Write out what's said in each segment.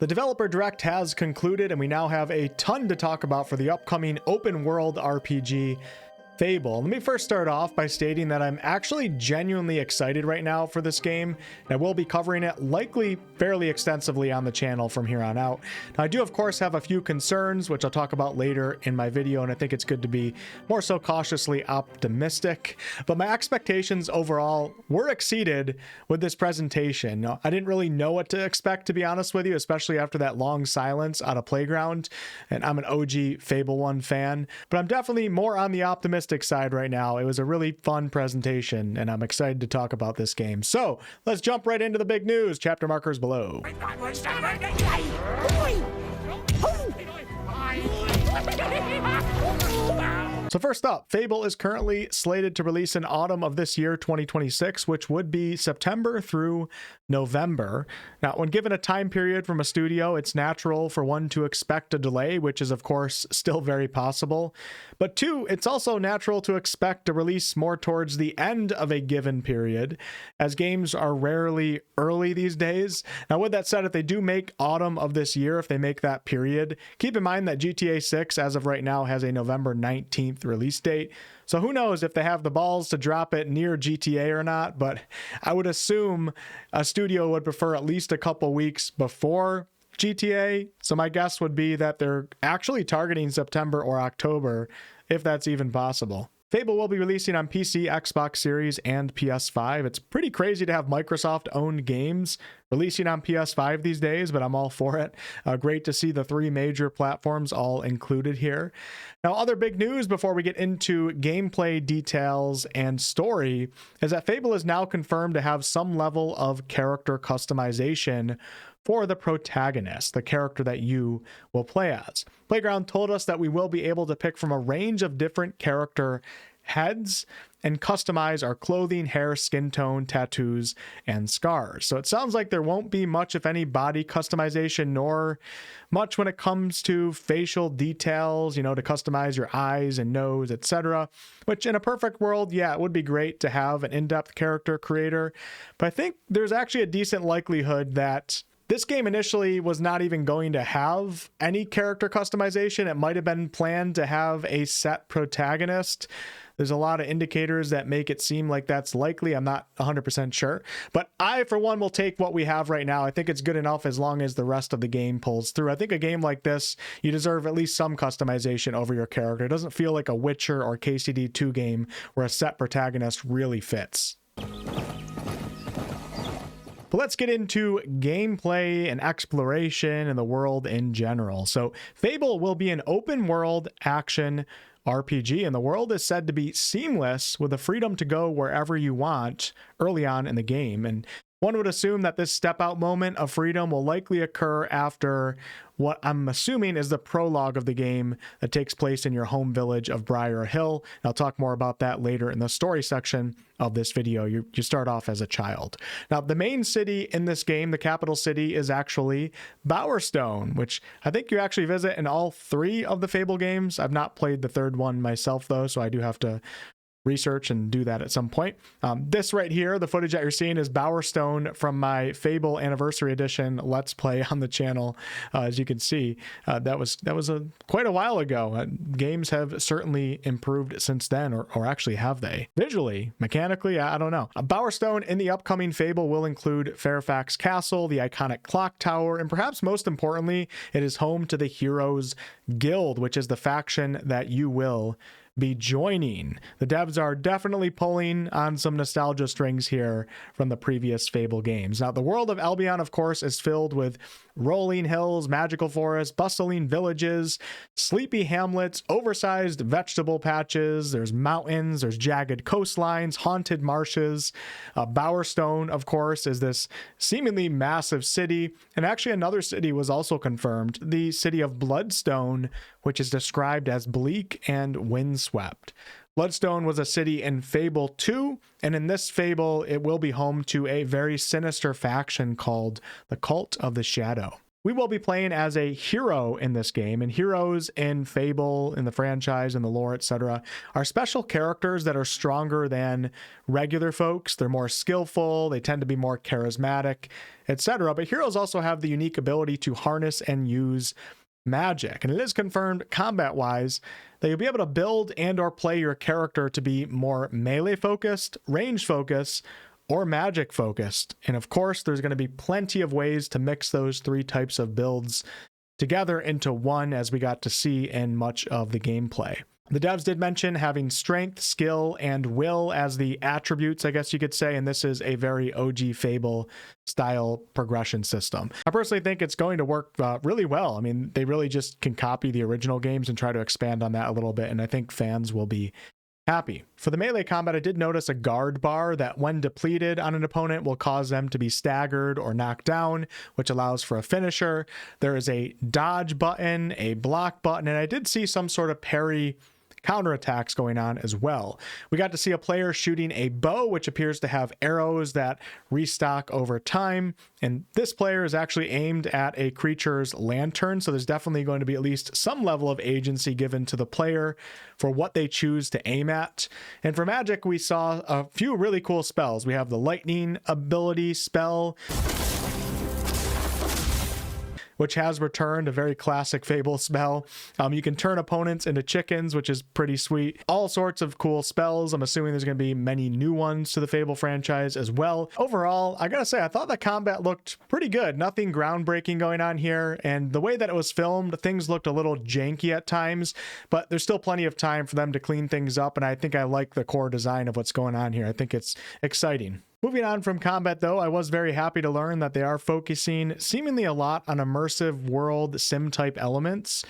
The developer direct has concluded, and we now have a ton to talk about for the upcoming open world RPG Fable. Let me first start off by stating that I'm actually genuinely excited right now for this game, and I will be covering it likely fairly extensively on the channel from here on out. Now, I do of course have a few concerns, which I'll talk about later in my video, and I think it's good to be more so cautiously optimistic, but my expectations overall were exceeded with this presentation. Now, I didn't really know what to expect, to be honest with you, especially after that long silence out of Playground, and I'm an OG Fable 1 fan, but I'm definitely more on the optimistic side right now. It was a really fun presentation, and I'm excited to talk about this game. So let's jump right into the big news. Chapter markers below. So first up, Fable is currently slated to release in autumn of this year, 2026, which would be September through November. Now, when given a time period from a studio, it's natural for one to expect a delay, which is of course still very possible. But two, it's also natural to expect a release more towards the end of a given period, as games are rarely early these days. Now, with that said, if they do make autumn of this year, if they make that period, keep in mind that GTA 6 as of right now has a November 19th release date. So who knows if they have the balls to drop it near GTA or not, but I would assume a studio would prefer at least a couple weeks before GTA. So my guess would be that they're actually targeting September or October, if that's even possible. Fable will be releasing on PC, Xbox Series, and PS5. It's pretty crazy to have Microsoft-owned games releasing on PS5 these days, but I'm all for it. Great to see the three major platforms all included here. Now, other big news before we get into gameplay details and story is that Fable is now confirmed to have some level of character customization for the protagonist, the character that you will play as. Playground told us that we will be able to pick from a range of different character heads and customize our clothing, hair, skin tone, tattoos, and scars. So it sounds like there won't be much, if any, body customization, nor much when it comes to facial details, to customize your eyes and nose, etc. Which in a perfect world, yeah, it would be great to have an in-depth character creator. But I think there's actually a decent likelihood that this game initially was not even going to have any character customization. It might have been planned to have a set protagonist. There's a lot of indicators that make it seem like that's likely. I'm not 100% sure, but I, for one, will take what we have right now. I think it's good enough as long as the rest of the game pulls through. I think a game like this, you deserve at least some customization over your character. It doesn't feel like a Witcher or KCD2 game where a set protagonist really fits. But let's get into gameplay and exploration and the world in general. So Fable will be an open world action RPG, and the world is said to be seamless with the freedom to go wherever you want early on in the game. And one would assume that this step out moment of freedom will likely occur after what I'm assuming is the prologue of the game that takes place in your home village of Briar Hill. And I'll talk more about that later in the story section of this video. You start off as a child. Now, the main city in this game, the capital city, is actually Bowerstone, which I think you actually visit in all three of the Fable games. I've not played the third one myself, though, so I do have to research and do that at some point. This right here, the footage that you're seeing, is Bowerstone from my Fable Anniversary Edition Let's Play on the channel. As you can see, that was quite a while ago. Games have certainly improved since then, or actually have they? Visually, mechanically, I don't know. Bowerstone in the upcoming Fable will include Fairfax Castle, the iconic clock tower, and perhaps most importantly, it is home to the Heroes Guild, which is the faction that you will be joining. The devs are definitely pulling on some nostalgia strings here from the previous Fable games. Now, the world of Albion, of course, is filled with rolling hills, magical forests, bustling villages, sleepy hamlets, oversized vegetable patches, there's mountains, there's jagged coastlines, haunted marshes. Bowerstone, of course, is this seemingly massive city, and actually another city was also confirmed, the city of Bloodstone, which is described as bleak and windswept. Bloodstone was a city in Fable 2, and in this Fable, it will be home to a very sinister faction called the Cult of the Shadow. We will be playing as a hero in this game, and heroes in Fable, in the franchise, in the lore, etc., are special characters that are stronger than regular folks. They're more skillful, they tend to be more charismatic, etc. But heroes also have the unique ability to harness and use magic, and it is confirmed combat-wise that you'll be able to build and or play your character to be more melee focused, range focused, or magic focused. And of course, there's going to be plenty of ways to mix those three types of builds together into one, as we got to see in much of the gameplay. The devs did mention having strength, skill, and will as the attributes, I guess you could say, and this is a very OG Fable style progression system. I personally think it's going to work really well. I mean, they really just can copy the original games and try to expand on that a little bit, and I think fans will be happy. For the melee combat, I did notice a guard bar that when depleted on an opponent will cause them to be staggered or knocked down, which allows for a finisher. There is a dodge button, a block button, and I did see some sort of parry counterattacks going on as well. We got to see a player shooting a bow, which appears to have arrows that restock over time. And this player is actually aimed at a creature's lantern. So there's definitely going to be at least some level of agency given to the player for what they choose to aim at. And for magic, we saw a few really cool spells. We have the lightning ability spell, which has returned, a very classic Fable spell. You can turn opponents into chickens, which is pretty sweet. All sorts of cool spells. I'm assuming there's going to be many new ones to the Fable franchise as well. Overall, I gotta say, I thought the combat looked pretty good. Nothing groundbreaking going on here. And the way that it was filmed, things looked a little janky at times, but there's still plenty of time for them to clean things up. And I think I like the core design of what's going on here. I think it's exciting. Moving on from combat, though, I was very happy to learn that they are focusing seemingly a lot on immersive world sim-type elements.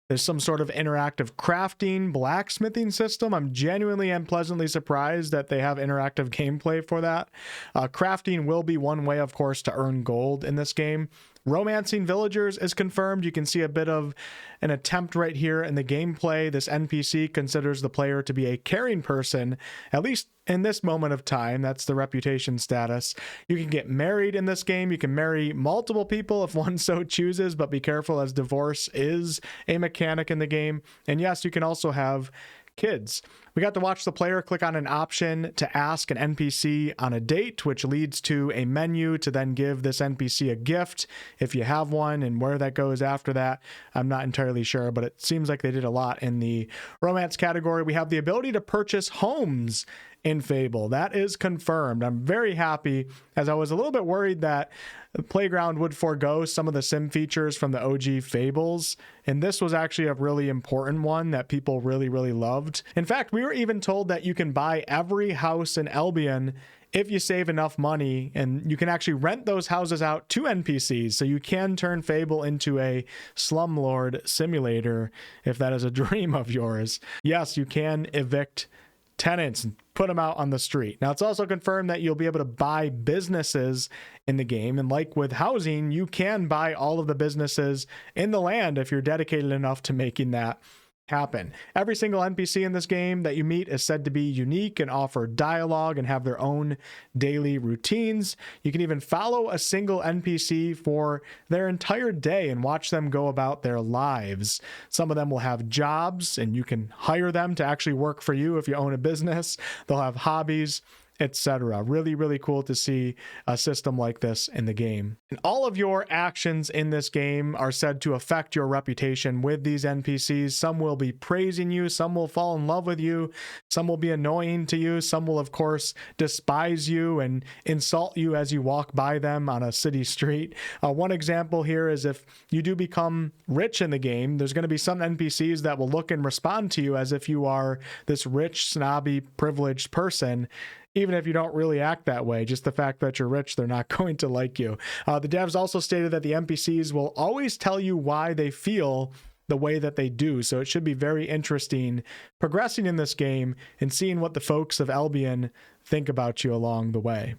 There's some sort of interactive crafting, blacksmithing system. I'm genuinely and pleasantly surprised that they have interactive gameplay for that. Crafting will be one way, of course, to earn gold in this game. Romancing villagers is confirmed. You can see a bit of an attempt right here in the gameplay. This NPC considers the player to be a caring person, at least in this moment of time. That's the reputation status. You can get married in this game. You can marry multiple people if one so chooses, but be careful as divorce is a mechanic in the game. And yes, you can also have kids. We got to watch the player click on an option to ask an NPC on a date, which leads to a menu to then give this NPC a gift if you have one, and where that goes after that, I'm not entirely sure, but it seems like they did a lot in the romance category. We have the ability to purchase homes in Fable. That is confirmed. I'm very happy, as I was a little bit worried that the Playground would forego some of the sim features from the OG Fables, and this was actually a really important one that people really, really loved. In fact, we were even told that you can buy every house in Albion if you save enough money, and you can actually rent those houses out to NPCs, so you can turn Fable into a slumlord simulator if that is a dream of yours. Yes, you can evict tenants and put them out on the street. Now, it's also confirmed that you'll be able to buy businesses in the game, and like with housing, you can buy all of the businesses in the land if you're dedicated enough to making that happen. Every single NPC in this game that you meet is said to be unique and offer dialogue and have their own daily routines. You can even follow a single NPC for their entire day and watch them go about their lives. Some of them will have jobs, and you can hire them to actually work for you if you own a business. They'll have hobbies, etc. Really, really cool to see a system like this in the game. And all of your actions in this game are said to affect your reputation with these NPCs. Some will be praising you, some will fall in love with you, some will be annoying to you, some will, of course, despise you and insult you as you walk by them on a city street. One example here is if you do become rich in the game, there's going to be some NPCs that will look and respond to you as if you are this rich, snobby, privileged person. Even if you don't really act that way, just the fact that you're rich, they're not going to like you. The devs also stated that the NPCs will always tell you why they feel the way that they do. So it should be very interesting progressing in this game and seeing what the folks of Albion think about you along the way.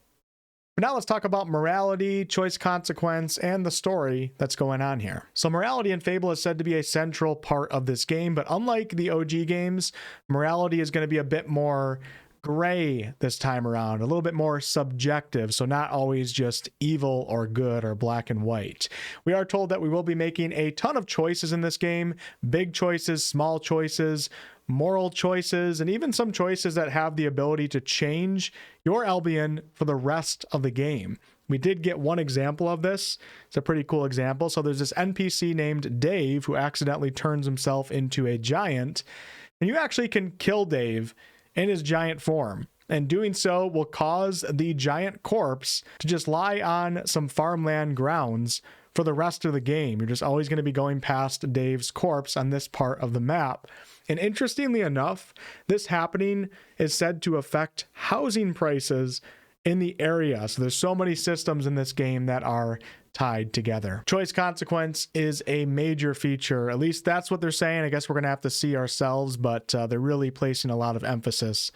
But now let's talk about morality, choice consequence, and the story that's going on here. So morality in Fable is said to be a central part of this game, but unlike the OG games, morality is going to be a bit more gray this time around, a little bit more subjective, so not always just evil or good or black and white. We are told that we will be making a ton of choices in this game, big choices, small choices, moral choices, and even some choices that have the ability to change your Albion for the rest of the game. We did get one example of this. It's a pretty cool example. So there's this NPC named Dave who accidentally turns himself into a giant, and you actually can kill Dave in his giant form. And doing so will cause the giant corpse to just lie on some farmland grounds for the rest of the game. You're just always going to be going past Dave's corpse on this part of the map. And interestingly enough, this happening is said to affect housing prices in the area. So there's so many systems in this game that are tied together. Choice consequence is a major feature. At least that's what they're saying. I guess we're going to have to see ourselves, but they're really placing a lot of emphasis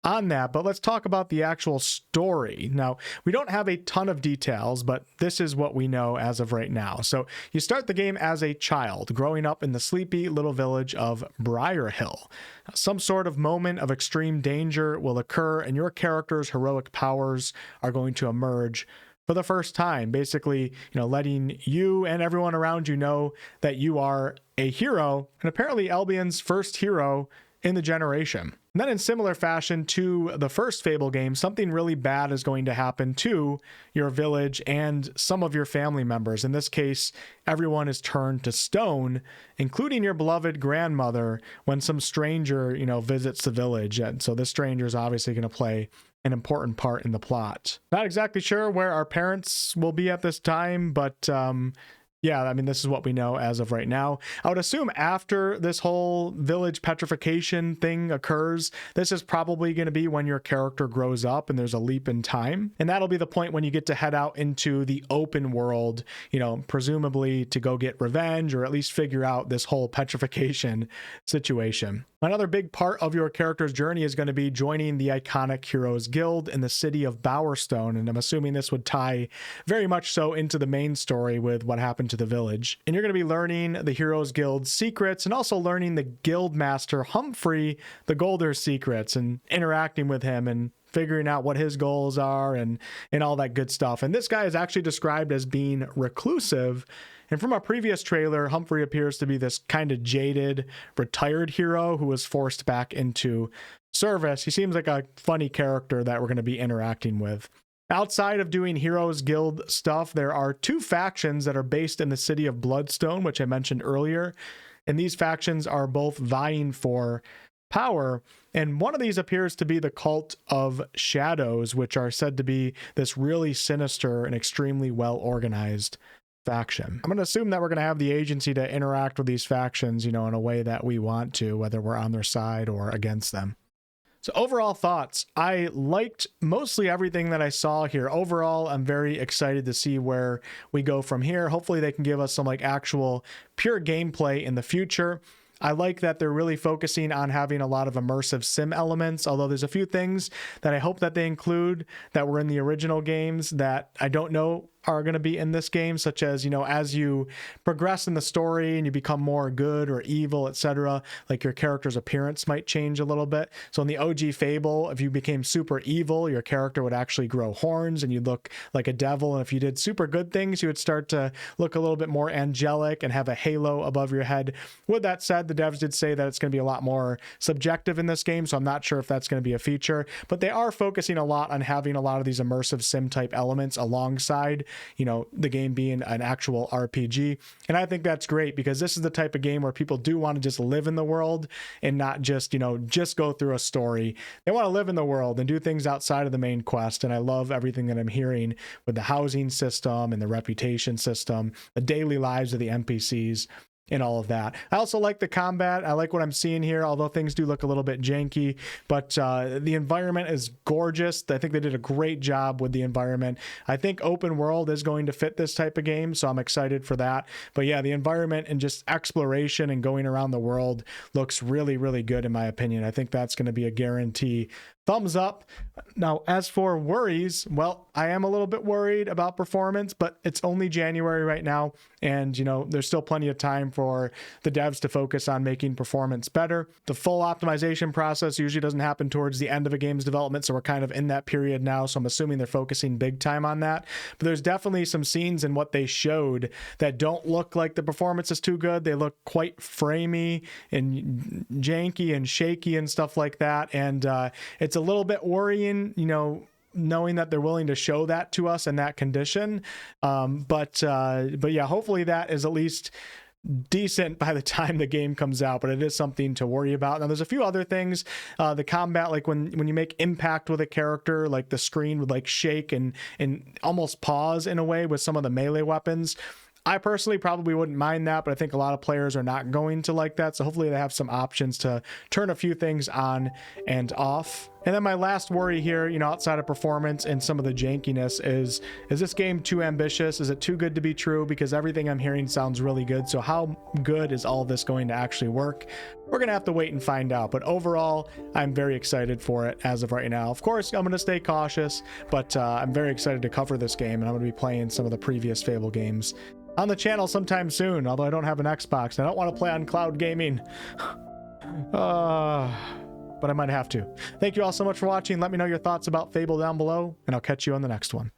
on that. But let's talk about the actual story. Now, we don't have a ton of details, but this is what we know as of right now. So you start the game as a child growing up in the sleepy little village of Briar Hill. Some sort of moment of extreme danger will occur, and your character's heroic powers are going to emerge for the first time, basically, letting you and everyone around you know that you are a hero, and apparently Albion's first hero in the generation. And then in similar fashion to the first Fable game, something really bad is going to happen to your village and some of your family members. In this case, everyone is turned to stone, including your beloved grandmother, when some stranger, visits the village. And so this stranger is obviously going to play an important part in the plot. Not exactly sure where our parents will be at this time, but yeah, I mean, this is what we know as of right now. I would assume after this whole village petrification thing occurs, this is probably going to be when your character grows up and there's a leap in time. And that'll be the point when you get to head out into the open world, presumably to go get revenge or at least figure out this whole petrification situation. Another big part of your character's journey is going to be joining the iconic Heroes Guild in the city of Bowerstone, and I'm assuming this would tie very much so into the main story with what happened to the village. And you're going to be learning the Heroes Guild secrets and also learning the guild master Humphrey the Golder's secrets and interacting with him and figuring out what his goals are and all that good stuff. And this guy is actually described as being reclusive. And from a previous trailer, Humphrey appears to be this kind of jaded, retired hero who was forced back into service. He seems like a funny character that we're going to be interacting with. Outside of doing Heroes Guild stuff, there are two factions that are based in the city of Bloodstone, which I mentioned earlier. And these factions are both vying for power. And one of these appears to be the Cult of Shadows, which are said to be this really sinister and extremely well-organized faction. I'm going to assume that we're going to have the agency to interact with these factions, in a way that we want to, whether we're on their side or against them. So overall thoughts, I liked mostly everything that I saw here. Overall, I'm very excited to see where we go from here. Hopefully they can give us some actual pure gameplay in the future. I like that they're really focusing on having a lot of immersive sim elements, although there's a few things that I hope that they include that were in the original games that I don't know are going to be in this game, such as, as you progress in the story and you become more good or evil, etc., like your character's appearance might change a little bit. So in the OG Fable, if you became super evil, your character would actually grow horns and you'd look like a devil. And if you did super good things, you would start to look a little bit more angelic and have a halo above your head. With that said, the devs did say that it's going to be a lot more subjective in this game, so I'm not sure if that's going to be a feature, but they are focusing a lot on having a lot of these immersive sim type elements alongside the game being an actual RPG. And I think that's great because this is the type of game where people do want to just live in the world and not just, just go through a story. They want to live in the world and do things outside of the main quest. And I love everything that I'm hearing with the housing system and the reputation system, the daily lives of the NPCs. And all of that. I also like the combat. I like what I'm seeing here, although things do look a little bit janky, but the environment is gorgeous. I think they did a great job with the environment. I think open world is going to fit this type of game, so I'm excited for that. But yeah, the environment and just exploration and going around the world looks really, really good in my opinion. I think that's going to be a guarantee thumbs up. Now, as for worries, well, I am a little bit worried about performance, but it's only January right now. And, you know, there's still plenty of time for the devs to focus on making performance better. The full optimization process usually doesn't happen towards the end of a game's development. So we're kind of in that period now. So I'm assuming they're focusing big time on that. But there's definitely some scenes in what they showed that don't look like the performance is too good. They look quite framey and janky and shaky and stuff like that. And it's a little bit worrying, you know, knowing that they're willing to show that to us in that condition. But yeah, hopefully that is at least decent by the time the game comes out, but it is something to worry about. Now there's a few other things. The combat, like when you make impact with a character, like the screen would like shake and almost pause in a way with some of the melee weapons. I personally probably wouldn't mind that, but I think a lot of players are not going to like that. So hopefully they have some options to turn a few things on and off. And then my last worry here, you know, outside of performance and some of the jankiness is this game too ambitious? Is it too good to be true? Because everything I'm hearing sounds really good. So how good is all this going to actually work? We're going to have to wait and find out. But overall, I'm very excited for it as of right now. Of course, I'm going to stay cautious, but I'm very excited to cover this game. And I'm going to be playing some of the previous Fable games on the channel sometime soon, although I don't have an Xbox. I don't want to play on cloud gaming. But I might have to. Thank you all so much for watching. Let me know your thoughts about Fable down below, and I'll catch you on the next one.